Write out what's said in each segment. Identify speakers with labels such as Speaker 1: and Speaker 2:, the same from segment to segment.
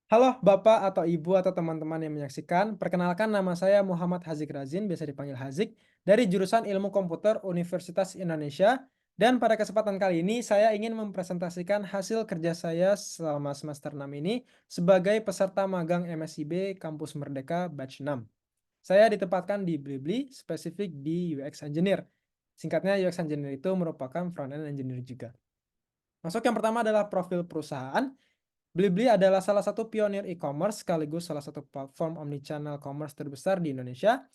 Speaker 1: Halo Bapak atau Ibu atau teman-teman yang menyaksikan, perkenalkan nama saya Muhammad Hazik Razin, biasa dipanggil Hazik, dari jurusan Ilmu Komputer Universitas Indonesia. Dan pada kesempatan kali ini saya ingin mempresentasikan hasil kerja saya selama semester 6 ini sebagai peserta magang MSIB Kampus Merdeka Batch 6. Saya ditempatkan di Blibli, spesifik di UX Engineer. Singkatnya UX Engineer itu merupakan front-end engineer juga. Masuk yang pertama adalah profil perusahaan. Blibli adalah salah satu pionir e-commerce sekaligus salah satu platform omnichannel commerce terbesar di Indonesia.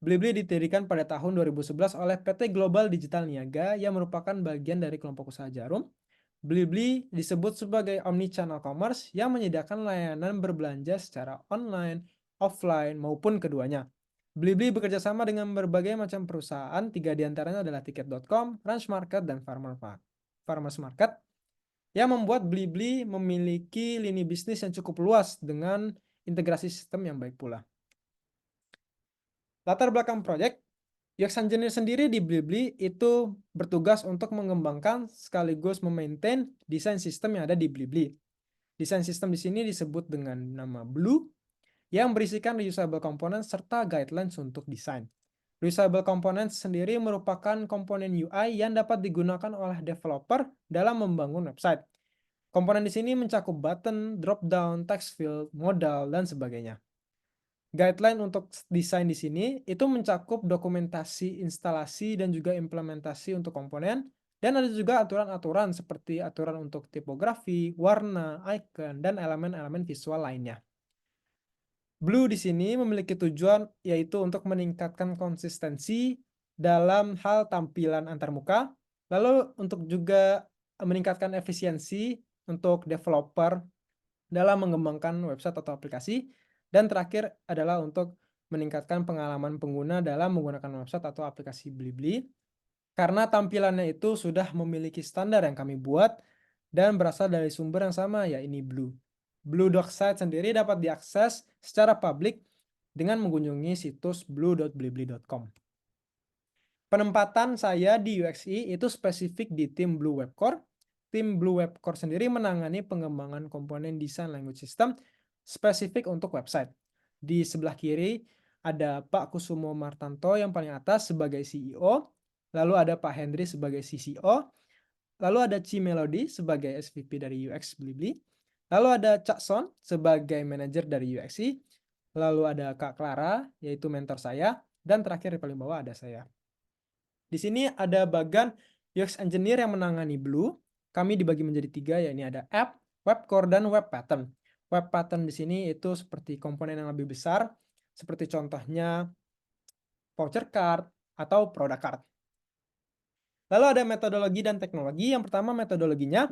Speaker 1: Blibli didirikan pada tahun 2011 oleh PT Global Digital Niaga yang merupakan bagian dari kelompok usaha Jarum. Blibli disebut sebagai omnichannel commerce yang menyediakan layanan berbelanja secara online, offline, maupun keduanya. Blibli bekerja sama dengan berbagai macam perusahaan, tiga diantaranya adalah Tiket.com, Ranch Market, dan Farmers Market yang membuat Blibli memiliki lini bisnis yang cukup luas dengan integrasi sistem yang baik pula. Latar belakang proyek, UX Engineer sendiri di Blibli itu bertugas untuk mengembangkan sekaligus memaintain desain sistem yang ada di Blibli. Desain sistem di sini disebut dengan nama Blue yang berisikan reusable components serta guidelines untuk desain. Reusable components sendiri merupakan komponen UI yang dapat digunakan oleh developer dalam membangun website. Komponen di sini mencakup button, drop down, text field, modal, dan sebagainya. Guideline untuk desain di sini itu mencakup dokumentasi, instalasi, dan juga implementasi untuk komponen. Dan ada juga aturan-aturan seperti aturan untuk tipografi, warna, icon, dan elemen-elemen visual lainnya. Blue di sini memiliki tujuan yaitu untuk meningkatkan konsistensi dalam hal tampilan antarmuka, lalu untuk juga meningkatkan efisiensi untuk developer dalam mengembangkan website atau aplikasi, dan terakhir adalah untuk meningkatkan pengalaman pengguna dalam menggunakan website atau aplikasi Blibli, karena tampilannya itu sudah memiliki standar yang kami buat dan berasal dari sumber yang sama, yaitu Blue. Blue Doc Site sendiri dapat diakses secara publik dengan mengunjungi situs blue.blibli.com. Penempatan saya di UXI itu spesifik di tim Blue Web Core. Tim Blue Web Core sendiri menangani pengembangan komponen desain language system spesifik untuk website. Di sebelah kiri ada Pak Kusumo Martanto yang paling atas sebagai CEO, lalu ada Pak Hendri sebagai CCO, lalu ada Ci Melody sebagai SVP dari UX Blibli, lalu ada Cak Son sebagai manajer dari UXI, lalu ada Kak Clara yaitu mentor saya, dan terakhir di paling bawah ada saya. Di sini ada bagian UX Engineer yang menangani Blue. Kami dibagi menjadi tiga, yaitu ada App, Web Core, dan Web Pattern. Web Pattern di sini itu seperti komponen yang lebih besar, seperti contohnya voucher card atau product card. Lalu ada metodologi dan teknologi. Yang pertama metodologinya,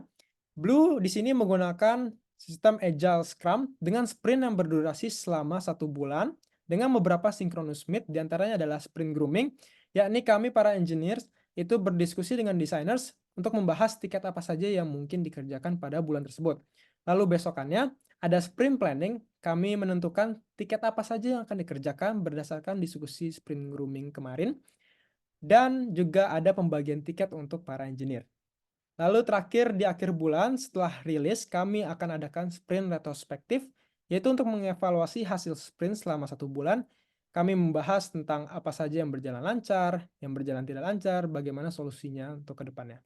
Speaker 1: Blue di sini menggunakan sistem Agile Scrum dengan sprint yang berdurasi selama 1 bulan dengan beberapa synchronous meet, diantaranya adalah sprint grooming, yakni kami para engineers itu berdiskusi dengan designers untuk membahas tiket apa saja yang mungkin dikerjakan pada bulan tersebut. Lalu besokannya ada sprint planning, kami menentukan tiket apa saja yang akan dikerjakan berdasarkan diskusi sprint grooming kemarin, dan juga ada pembagian tiket untuk para engineer. Lalu terakhir di akhir bulan setelah rilis kami akan adakan sprint retrospektif, yaitu untuk mengevaluasi hasil sprint selama 1 bulan. Kami membahas tentang apa saja yang berjalan lancar, yang berjalan tidak lancar, bagaimana solusinya untuk ke depannya.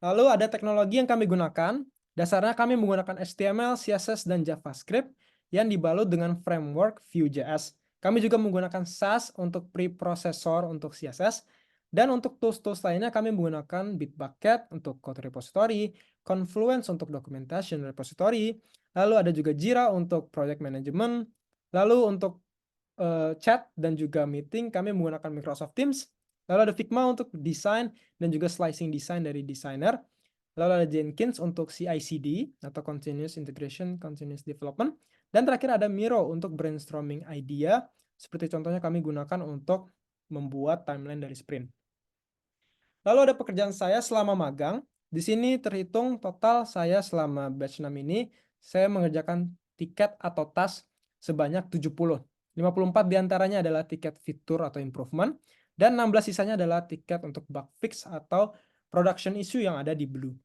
Speaker 1: Lalu ada teknologi yang kami gunakan. Dasarnya kami menggunakan HTML, CSS, dan JavaScript yang dibalut dengan framework Vue.js. Kami juga menggunakan Sass untuk preprocessor untuk CSS. Dan untuk tools-tools lainnya kami menggunakan Bitbucket untuk code repository, Confluence untuk documentation repository, lalu ada juga Jira untuk project management, lalu untuk chat dan juga meeting kami menggunakan Microsoft Teams, lalu ada Figma untuk desain dan juga slicing design dari designer, lalu ada Jenkins untuk CI/CD atau Continuous Integration, Continuous Development, dan terakhir ada Miro untuk brainstorming idea, seperti contohnya kami gunakan untuk membuat timeline dari sprint. Lalu ada pekerjaan saya selama magang. Di sini terhitung total saya selama batch 6 ini, saya mengerjakan tiket atau task sebanyak 70. 54 diantaranya adalah tiket fitur atau improvement, dan 16 sisanya adalah tiket untuk bug fix atau production issue yang ada di Blue.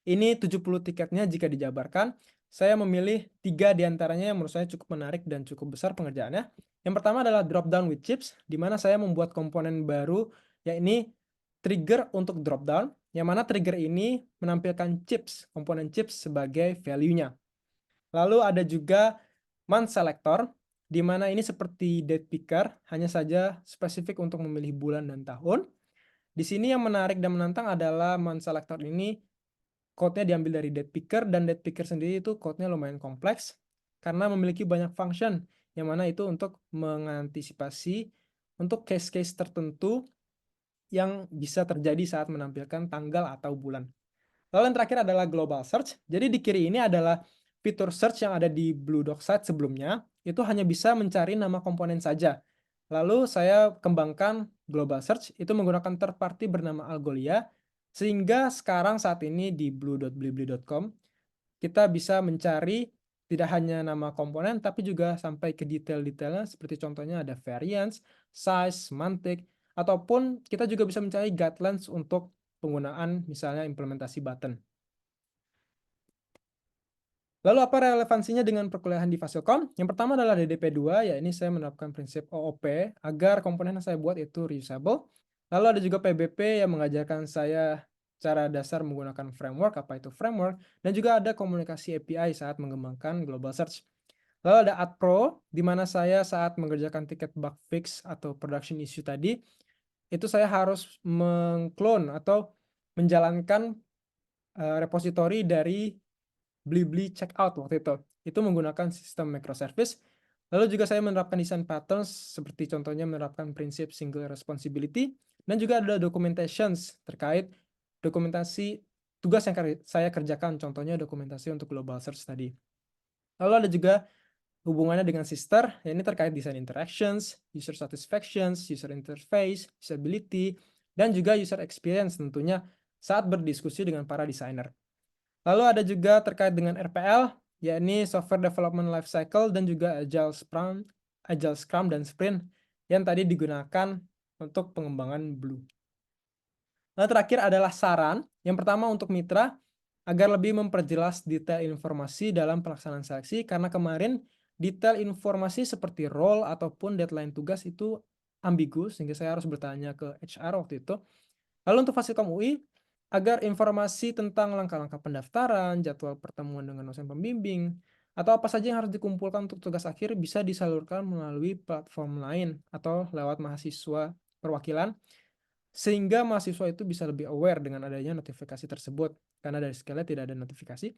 Speaker 1: Ini 70 tiketnya jika dijabarkan. Saya memilih 3 di antaranya yang menurut saya cukup menarik dan cukup besar pengerjaannya. Yang pertama adalah drop down with chips, di mana saya membuat komponen baru, yakni trigger untuk drop down, yang mana trigger ini menampilkan chips, komponen chips sebagai value-nya. Lalu ada juga month selector, di mana ini seperti date picker, hanya saja spesifik untuk memilih bulan dan tahun. Di sini yang menarik dan menantang adalah month selector ini code-nya diambil dari date picker, dan date picker sendiri itu code-nya lumayan kompleks karena memiliki banyak function, yang mana itu untuk mengantisipasi untuk case-case tertentu yang bisa terjadi saat menampilkan tanggal atau bulan. Lalu yang terakhir adalah global search. Jadi di kiri ini adalah fitur search yang ada di Blue Doc Site sebelumnya, itu hanya bisa mencari nama komponen saja. Lalu saya kembangkan global search, itu menggunakan third party bernama Algolia, sehingga sekarang saat ini di blue.blibli.com, kita bisa mencari tidak hanya nama komponen, tapi juga sampai ke detail-detailnya, seperti contohnya ada variance, size, semantik, ataupun kita juga bisa mencari guidelines untuk penggunaan misalnya implementasi button. Lalu apa relevansinya dengan perkuliahan di Fasilkom? Yang pertama adalah DDP2, ya ini saya menerapkan prinsip OOP agar komponen yang saya buat itu reusable. Lalu ada juga PBP yang mengajarkan saya cara dasar menggunakan framework, apa itu framework, dan juga ada komunikasi API saat mengembangkan global search. Lalu ada AdPro, di mana saya saat mengerjakan tiket bug fix atau production issue tadi, itu saya harus mengclone atau menjalankan repository dari Blibli checkout waktu itu. Itu menggunakan sistem microservice. Lalu juga saya menerapkan design patterns, seperti contohnya menerapkan prinsip single responsibility, dan juga ada documentations terkait dokumentasi tugas yang saya kerjakan, contohnya dokumentasi untuk global search tadi. Lalu ada juga hubungannya dengan sister, ini terkait design interactions, user satisfactions, user interface, usability, dan juga user experience tentunya saat berdiskusi dengan para desainer. Lalu ada juga terkait dengan RPL, yakni Software Development Lifecycle, dan juga Agile Scrum dan Sprint yang tadi digunakan untuk pengembangan Blue. Lalu terakhir adalah saran. Yang pertama untuk mitra, agar lebih memperjelas detail informasi dalam pelaksanaan seleksi, karena kemarin detail informasi seperti role ataupun deadline tugas itu ambigu, sehingga saya harus bertanya ke HR waktu itu. Lalu untuk Fasilkom UI, agar informasi tentang langkah-langkah pendaftaran, jadwal pertemuan dengan dosen pembimbing, atau apa saja yang harus dikumpulkan untuk tugas akhir bisa disalurkan melalui platform lain atau lewat mahasiswa perwakilan, sehingga mahasiswa itu bisa lebih aware dengan adanya notifikasi tersebut, karena dari Skillnya tidak ada notifikasi.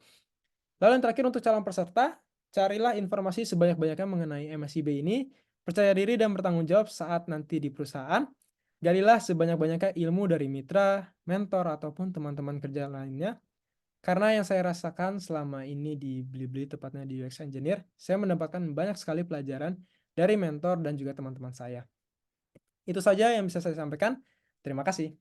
Speaker 1: Lalu yang terakhir untuk calon peserta, carilah informasi sebanyak-banyaknya mengenai MSIB ini, percaya diri dan bertanggung jawab saat nanti di perusahaan. Galilah sebanyak-banyaknya ilmu dari mitra, mentor, ataupun teman-teman kerja lainnya. Karena yang saya rasakan selama ini di Blibli, tepatnya di UX Engineer, saya mendapatkan banyak sekali pelajaran dari mentor dan juga teman-teman saya. Itu saja yang bisa saya sampaikan. Terima kasih.